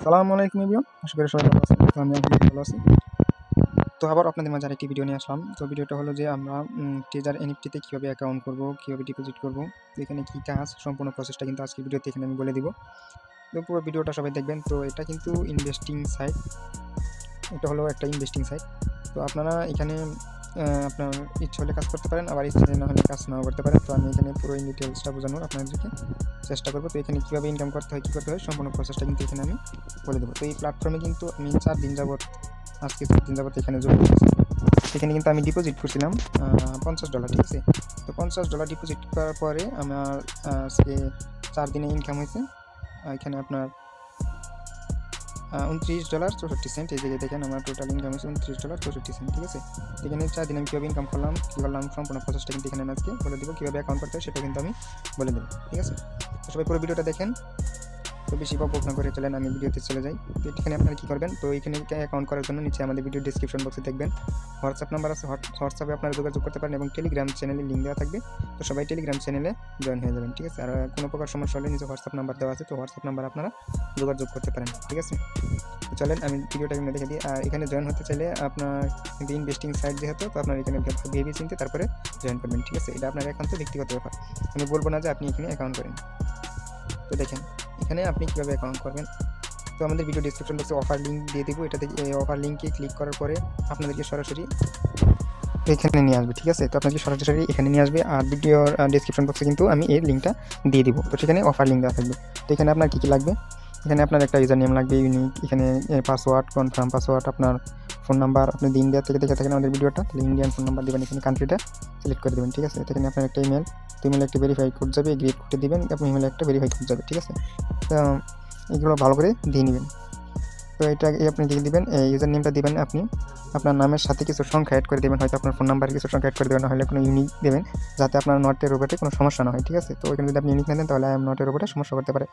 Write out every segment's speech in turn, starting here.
আসসালামু আলাইকুম এভরিওয়ান, আশা করি সবাই ভালো আছেন। তো আমি আলহামদুলিল্লাহ ভালো আছি। তো আবার আপনাদের মাঝে আরেকটি ভিডিও নিয়ে আসলাম। তো ভিডিওটা হলো যে আমরা ট্রেজার এনএফটিতে কীভাবে অ্যাকাউন্ট করব, কীভাবে ডিপোজিট করব, তো এখানে কী কাজ, সম্পূর্ণ প্রসেসটা কিন্তু আজকের ভিডিওতে এখানে আমি বলে দিব। তো পুরো ভিডিওটা সবাই দেখবেন। তো এটা কিন্তু ইনভেস্টিং সাইট, এটা হলো একটা ইনভেস্টিং সাইট। তো আপনারা এখানে আপনার ইচ্ছে হলে কাজ করতে পারেন, আবার ইচ্ছে না হলে কাজ নাও করতে পারেন। তো আমি এখানে পুরো ডিটেলসটা বোঝানোর আপনাদেরকে চেষ্টা করবো। তো এখানে কীভাবে ইনকাম করতে হয়, কী করতে হয়, সম্পূর্ণ প্রসেসটা কিন্তু এখানে আমি বলে দেবো। তো এই প্ল্যাটফর্মে কিন্তু আমি 4 দিন যাবত, আজকে 4 দিন যাবত এখানে যোগ করেছি। এখানে কিন্তু আমি ডিপোজিট করছিলাম $50, ঠিক আছে। তো $50 ডিপোজিট করার পরে আমার আজকে 4 দিনে ইনকাম হয়েছে এখানে আপনার $29.64। এই জায়গায় দেখেন আমার টোটাল ইনকাম হয়েছে $29.64, ঠিক আছে। এখানে 4 দিন আমি কীভাবে ইনকাম করলাম, কী করলাম, সম্পূর্ণ প্রসেসটা কিন্তু এখানে আমি আজকে বলে দেবো। কীভাবে অ্যাকাউন্ট করতে হয় সেটা কিন্তু আমি বলে দেবো, ঠিক আছে। তো সবাই পুরো ভিডিওটা দেখেন। তো বেশি বকবক না করে চলেন আমি ভিডিওতে চলে যাই। তো এখানে আপনারা কী করবেন, তো এখানে অ্যাকাউন্ট করার জন্য নিচে আমাদের ভিডিও ডিসক্রিপশন বক্সে দেখবেন হোয়াটসঅ্যাপ নাম্বার আছে, হোয়াটসঅ্যাপে আপনারা যোগাযোগ করতে পারেন এবং টেলিগ্রাম চ্যানেলে লিঙ্ক দেওয়া থাকবে। তো সবাই টেলিগ্রাম চ্যানেলে জয়েন হয়ে যাবেন, ঠিক আছে। আর কোনো প্রকার সমস্যা হলে নিচে হোয়াটসঅ্যাপ নাম্বার দেওয়া আছে, তো হোয়াটসঅ্যাপ নাম্বার আপনারা যোগাযোগ করতে পারেন, ঠিক আছে। তো চলেন আমি ভিডিওটা এখানে দেখে দিই। আর এখানে জয়েন হতে চাইলে আপনার ইনভেস্টিং সাইট যেহেতু, তো আপনার এখানে ভেবে চিনতে তারপরে জয়েন করবেন, ঠিক আছে। এটা আপনার একান্ত ব্যক্তিগত ব্যাপার, আমি বলবো না যে আপনি এখানে অ্যাকাউন্ট করেন। তো দেখেন এখানে আপনি কীভাবে অ্যাকাউন্ট করবেন। তো আমাদের ভিডিও ডিসক্রিপশন বক্সে অফার লিঙ্ক দিয়ে দেবো। এটা থেকে এই অফার লিঙ্কে ক্লিক করার পরে আপনাদেরকে সরাসরি এখানে নিয়ে আসবে, ঠিক আছে। তো আপনাকে সরাসরি এখানে নিয়ে আসবে। আর ভিডিওর ডিসক্রিপশন বক্সে কিন্তু আমি এই লিঙ্কটা দিয়ে দিব। তো সেখানে অফার লিঙ্ক দেওয়া থাকবে। তো এখানে আপনার কী কী লাগবে, এখানে আপনার একটা ইউজার নেম লাগবে ইউনিক, এখানে পাসওয়ার্ড, কনফার্ম পাসওয়ার্ড, আপনার ফোন নাম্বার, আপনি ইন্ডিয়া থেকে দেখে থাকেন আমাদের ভিডিওটা, তাহলে ইন্ডিয়ান ফোন নাম্বার দেবেন, এখানে কান্ট্রিটা সিলেক্ট করে দেবেন, ঠিক আছে। এখানে আপনার একটা ইমেল, তো ইমেলে একটা ভেরিফাই কোড যাবে, গ্রেড কোডে দেবেন, আপনি ইমেলে একটা ভেরিফাই কোড যাবে, ঠিক আছে। তো এগুলো ভালো করে দিয়ে নেবেন। তো এটা আপনি দিয়ে দেবেন, ইউজার নেমটা দেবেন, আপনি আপনার নামের সাথে কিছু সংখ্যা অ্যাড করে দেবেন, হয়তো আপনার ফোন নাম্বারে কিছু সংখ্যা অ্যাড করে দেবেন, নাহলে কোনো ইউনিক দেবেন, যাতে আপনার নটের রোবটে কোনো সমস্যা না হয়, ঠিক আছে। তো এখানে যদি আপনি ইউনিক না দেন তাহলে নটের রোবটে সমস্যা করতে পারে।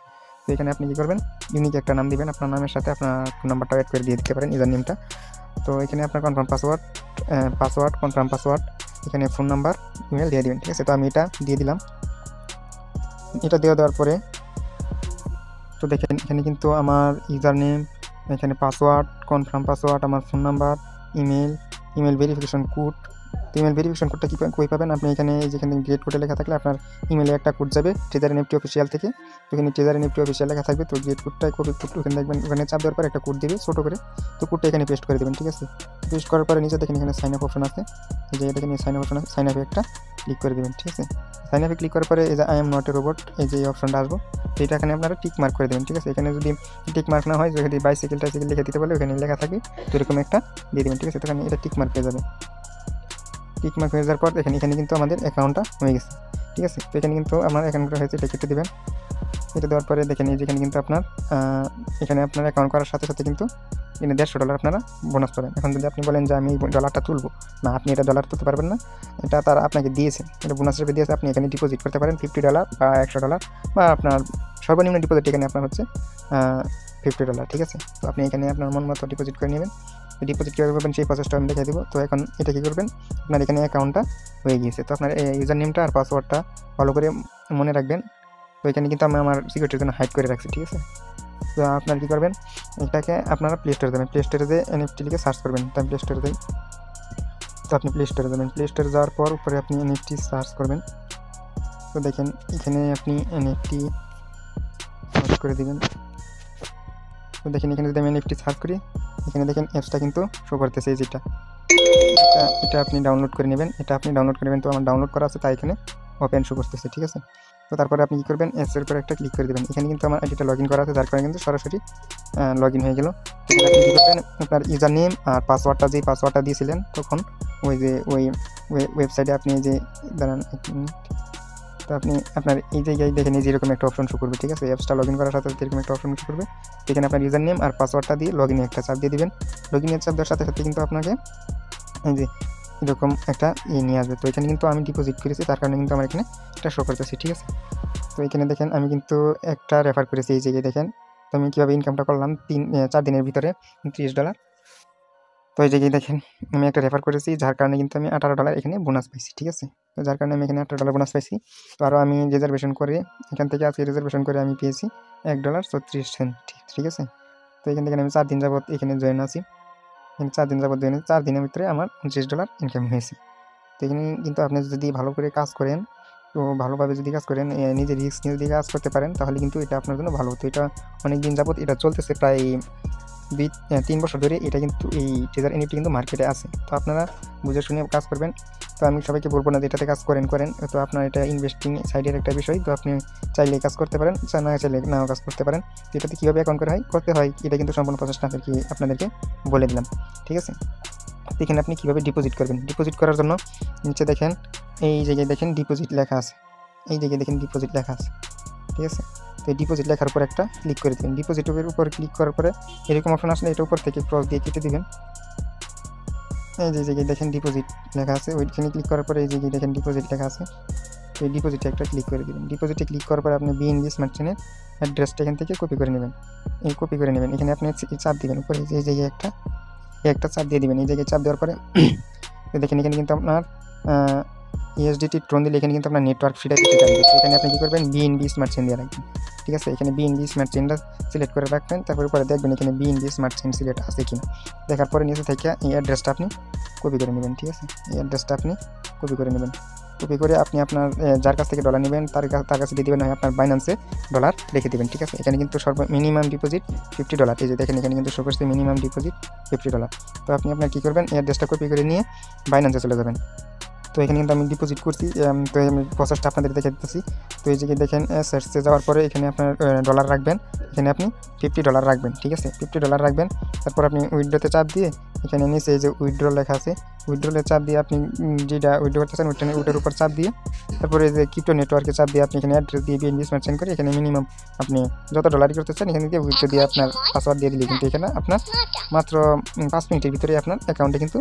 তো এখানে আপনি কী করবেন, ইউনিক একটা নাম দিবেন, আপনার নামের সাথে আপনার ফোন নাম্বারটা অ্যাড করে দিয়ে দিতে পারেন, ইউজার নেমটা। তো এখানে আপনার কনফার্ম পাসওয়ার্ড, কনফার্ম পাসওয়ার্ড, এখানে ফোন নাম্বার, ইমেল দিয়ে দেবেন, ঠিক আছে। তো আমি এটা দিয়ে দিলাম। এটা দেওয়ার পরে তো দেখেন এখানে কিন্তু আমার ইউজার নেম, এখানে পাসওয়ার্ড, কনফার্ম পাসওয়ার্ড, আমার phone number, email verification code. তো ইমেল ভেরিফিকেশন কোডটা কই পাবেন, আপনি এখানে যেখানে গ্রেড কোডে লেখা থাকলে আপনার ইমেলে একটা কোড যাবে ট্রেজার এনএফটি অফিসিয়াল থেকে। এখানে ট্রেজার এনএফটি অফিসিয়াল লেখা থাকবে, তো গ্রেড কোডটা ওখানে দেখবেন, ওখানে চাপ দেওয়ার পর একটা কোড দিবে ছোটো করে, তো কোডটা এখানে পেস্ট করে দেবেন, ঠিক আছে। পেস্ট করার পরে নিচে দেখেন এখানে সাইন আপ অপশন আছে, এই যে দেখেন সাইন আপ অপশন আছে, সাইন আপে একটা ক্লিক করে দেবেন, ঠিক আছে। সাইন আপে ক্লিক করার পরে এই যে I am not a robot, এই যে এই অপশনটা আসবো, তো এটা এখানে আপনারা টিক মার্ক করে দেবেন, ঠিক আছে। এখানে যদি টিক মার্ক না হয়, যদি বাইসাইকেল টাইসাইকেল লিখে দিতে বলে ওখানে লেখা থাকে, তো এরকম একটা দিয়ে দেবেন, ঠিক আছে। তো এখানে এটা টিক মার্ক হয়ে যাবে। টিক মার্ক হয়ে যাওয়ার পর এখানে কিন্তু আমাদের অ্যাকাউন্টটা হয়ে গেছে, ঠিক আছে। তো এখানে কিন্তু আমার অ্যাকাউন্টটা হয়েছে, এটা কেটে দেবেন। এটা দেওয়ার পরে দেখেন এই যেখানে কিন্তু আপনার এখানে আপনার অ্যাকাউন্ট করার সাথে সাথে কিন্তু এখানে $150 আপনারা বোনাস পাবেন। এখন যদি আপনি বলেন যে আমি এই ডলারটা তুলবো না, আপনি এটা ডলার তুলতে পারবেন না, এটা তারা আপনাকে দিয়েছে, এটা বোনাস হিসেবে দিয়েছে। আপনি এখানে ডিপোজিট করতে পারেন $50 বা $100, বা আপনার সর্বনিম্ন ডিপোজিট এখানে আপনার হচ্ছে $50, ঠিক আছে। তো আপনি এখানে আপনার মন মতো ডিপোজিট করে নেবেন। ডিপোজিট কীভাবে করবেন সেই প্রসেসটা আমি দেখিয়ে দেবো। তো এখন এটা কী করবেন, আপনার এখানে অ্যাকাউন্টটা হয়ে গিয়েছে। তো আপনার ইউজার নেমটা আর পাসওয়ার্ডটা ভালো করে মনে রাখবেন। তো এখানে কিন্তু আমি আমার সিকিউরিটির জন্য হাইড করে রাখছি, ঠিক আছে। তো আপনারা কী করবেন, এটাকে আপনারা প্লে স্টোরে যাবেন, প্লে স্টোরে যে এনএফটি লিখে সার্চ করবেন। তো আমি প্লে স্টোরে যাই, তো আপনি প্লে স্টোরে যাবেন, প্লে স্টোরে যাওয়ার পর উপরে আপনি এনএফটি সার্চ করবেন। তো দেখেন এখানে আপনি এনএফটি সার্চ করে দেবেন। তো দেখেন এখানে যদি আমি এনএফটি সার্চ করি, এখানে দেখেন অ্যাপসটা কিন্তু শো করতেছে, যেটা এটা আপনি ডাউনলোড করে নেবেন, এটা আপনি ডাউনলোড করে নেবেন। তো আমার ডাউনলোড করা আছে, তাই এখানে ওপেন শো করতেছে, ঠিক আছে। তো তারপরে আপনি কী করবেন, অ্যাপসের উপরে একটা ক্লিক করে দেবেন। এখানে কিন্তু আমার আইডিটা লগ ইন করা আছে, যার কারণে কিন্তু সরাসরি লগ ইন হয়ে গেল। এখানে আপনি কী করবেন, আপনার ইউজার নেম আর পাসওয়ার্ডটা, যেই পাসওয়ার্ডটা দিয়েছিলেন তখন ওই যে ওই ওয়েবসাইটে আপনি যে দাঁড়ান, তো আপনি আপনার এই জায়গায় দেখেন এই যেরকম একটা অপশন শো করবে, ঠিক আছে। অ্যাপসটা লগ ইন করার সাথে সাথে এরকম একটা অপশন শো করবে। এখানে আপনার ইউজার নেম আর পাসওয়ার্ডটা দিয়ে লগ ইনে একটা চাপ দিয়ে দেবেন। লগ ইনের চাপ দেওয়ার সাথে সাথে কিন্তু আপনাকে এই যে এরকম একটা নিয়ে আসবে। তো এখানে কিন্তু আমি ডিপোজিট করেছি, তার কারণে কিন্তু আমার এখানে এটা শো করতেছে, ঠিক আছে। তো এখানে দেখেন আমি কিন্তু একটা রেফার করেছি, এই জায়গায় দেখেন। তো আমি কীভাবে ইনকামটা করলাম 4 দিনের ভিতরে $30। তো এই জায়গায় দেখেন আমি একটা রেফার করেছি, যার কারণে কিন্তু আমি $18 এখানে বোনাস পাইছি, ঠিক আছে। তো যার কারণে আমি এখানে $18 বোনাস পাইছি। তো আরও আমি রিজার্ভেশন করে এখান থেকে আজকে রিজার্ভেশন করে আমি পেয়েছি $1.34, ঠিক আছে। তো এখান থেকে আমি 4 দিন যাবত এখানে জয়েন আছি। এখানে 4 দিন যাবত জয়েন, 4 দিনের ভিতরে আমার $29 ইনকাম হয়েছে। তো এখানে কিন্তু আপনি যদি ভালো করে কাজ করেন, তো ভালোভাবে যদি কাজ করেন, নিজের রিস্ক নিয়ে যদি কাজ করতে পারেন, তাহলে কিন্তু এটা আপনার জন্য ভালো। তো এটা অনেক দিন যাবত এটা চলতেছে, প্রায় 3 বছর ধরে এটা কিন্তু এই ট্রেজার এনএফটি কিন্তু মার্কেটে আছে। তো আপনারা বুঝে শুনে কাজ করবেন। তো আমি সবাইকে বলবো না যে এটাতে কাজ করেন। তো আপনার এটা ইনভেস্টিং সাইডের একটা বিষয়। তো আপনি চাইলে কাজ করতে পারেন, না চাইলে নাও কাজ করতে পারেন। তো এটাতে কীভাবে অ্যাকাউন্ট করতে হয় এটা কিন্তু সম্পূর্ণ প্রসেসটা আপনাদেরকে বলে দিলাম, ঠিক আছে। এখানে আপনি কীভাবে ডিপোজিট করবেন, ডিপোজিট করার জন্য নিচে দেখেন এই জায়গায় দেখেন ডিপোজিট লেখা আছে, এই জায়গায় দেখেন ডিপোজিট লেখা আছে, ঠিক আছে। তো এই ডিপোজিট লেখার উপর একটা ক্লিক করে দেবেন। ডিপোজিটের উপর ক্লিক করার পরে এরকম অপশন আসলে এটা উপর থেকে ক্রস দিয়ে কেটে দেবেন। এই যে জায়গায় দেখেন ডিপোজিট লেখা আছে, ওইখানে ক্লিক করার পরে এই জায়গায় দেখেন ডিপোজিট লেখা আছে, তো এই ডিপোজিটে একটা ক্লিক করে দেবেন। ডিপোজিটে ক্লিক করার পরে আপনি বিএনবি স্মার্ট চেনের অ্যাড্রেসটা এখান থেকে কপি করে নেবেন। কপি করে নেবেন, এখানে আপনি চাপ দিবেন উপরে, এই জায়গায় একটা চাপ দিয়ে দিবেন। এই জায়গায় চাপ দেওয়ার পরে দেখেন এখানে কিন্তু আপনার ইউএসডিটি ট্রন দিলে এখানে কিন্তু আপনার নেটওয়ার্ক ফিটা দিতে যাবে। এখানে আপনি কী করবেন, বিএনবি স্মার্ট চেন দিয়ে রাখবেন, ঠিক আছে। এখানে বিএনবি স্মার্ট চেনটা সিলেক্ট করে রাখবেন, তারপরে পরে দেখবেন এখানে বিএনবি স্মার্ট চেন সিলেক্ট আছে কিনা। দেখার পরে নিচে থেকে এই অ্যাড্রেসটা আপনি কপি করে নেবেন, ঠিক আছে। এই অ্যাড্রেসটা আপনি কপি করে নেবেন। কপি করে আপনি আপনার যার কাছ থেকে ডলার নেবেন তার কাছে দিয়ে দেবেন, হয় আপনার বাইন্যান্সে ডলার রেখে দেবেন, ঠিক আছে। এখানে কিন্তু মিনিমাম ডিপোজিট $50। এই যে দেখেন এখানে কিন্তু শো করছে মিনিমাম ডিপোজিট $50। তো আপনি আপনার কী করবেন, এই অ্যাড্রেসটা কপি করে নিয়ে বাইন্যান্সে চলে যাবেন। তো এখানে কিন্তু আমি ডিপোজিট করছি, তো আমি প্রসেসটা আপনাদের দেখে দিতেছি। তো এই জায়গায় দেখেন সার্চে যাওয়ার পরে এখানে আপনার ডলার রাখবেন, এখানে আপনি $50 রাখবেন, ঠিক আছে। $50 রাখবেন। তারপর আপনি উইথড্রোতে চাপ দিয়ে এখানে নিচে এই যে উইথড্র লেখা আছে, উইথড্রোলে চাপ দিয়ে আপনি যেটা উইথড্র করতে চান ওইটার উপর চাপ দিয়ে তারপরে এই যে ক্রিপ্টো নেটওয়ার্কে চাপ দিয়ে আপনি এখানে অ্যাড্রেস দিয়ে বিএনবি স্মার্ট চেন করে এখানে মিনিমাম আপনি যত ডলারই করতে চান এখানে দিয়ে উইথড্র দিয়ে আপনার পাসওয়ার্ড দিয়ে দিলে কিন্তু এখানে আপনার মাত্র 5 মিনিটের ভিতরে আপনার অ্যাকাউন্টে কিন্তু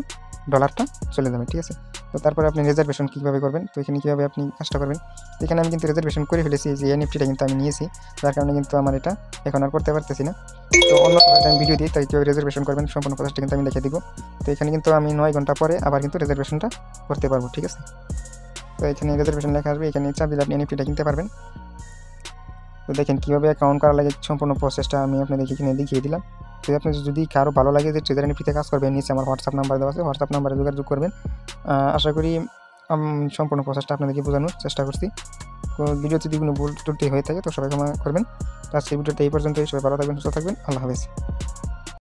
ডলারটা চলে যাবে, ঠিক আছে। তো তারপরে আপনি রিজার্ভেশন কীভাবে করবেন, তো এখানে কীভাবে আপনি কাজটা করবেন। এখানে আমি কিন্তু রিজার্ভেশন করে ফেলেছি, যে এনএফটিটা কিন্তু আমি নিয়েছি, যার কারণে কিন্তু আমার এটা এখন আর করতে পারতেছি না। তো অন্য আমি ভিডিও দিই, তাই কীভাবে রিজার্ভেশন করবেন সম্পূর্ণ প্রসেসটা কিন্তু আমি দেখে দিব। তো এখানে কিন্তু আমি 9 ঘন্টা পরে আবার কিন্তু রিজার্ভেশনটা করতে পারবো, ঠিক আছে। তো এখানে রিজার্ভেশন লেখা আসবে, এখানে চাপ দিলে আপনি এনএফটিটা কিনতে পারবেন। তো দেখেন কীভাবে অ্যাকাউন্ট করা লাগে সম্পূর্ণ প্রসেসটা আমি আপনাদেরকে এখানে দেখিয়ে দিলাম। তো আপনার যদি কারো ভালো লাগে যে ট্রেজার এনএফটিতে কাজ করবেন, নিচে আমার হোয়াটসঅ্যাপ নাম্বার দেওয়া আছে, হোয়াটসঅ্যাপ নাম্বারে যোগাযোগ করবেন। আশা করি সম্পূর্ণ প্রসেসটা আপনাদেরকে বোঝানোর চেষ্টা করছি। তো ভিডিও যদি কোনো ভুল ত্রুটি হয়ে থাকে তো সবাই ক্ষমা করবেন। তো আজকের ভিডিওতে এই পর্যন্তই। সবাই ভালো থাকবেন, সুস্থ থাকবেন। আল্লাহ হাফেজ।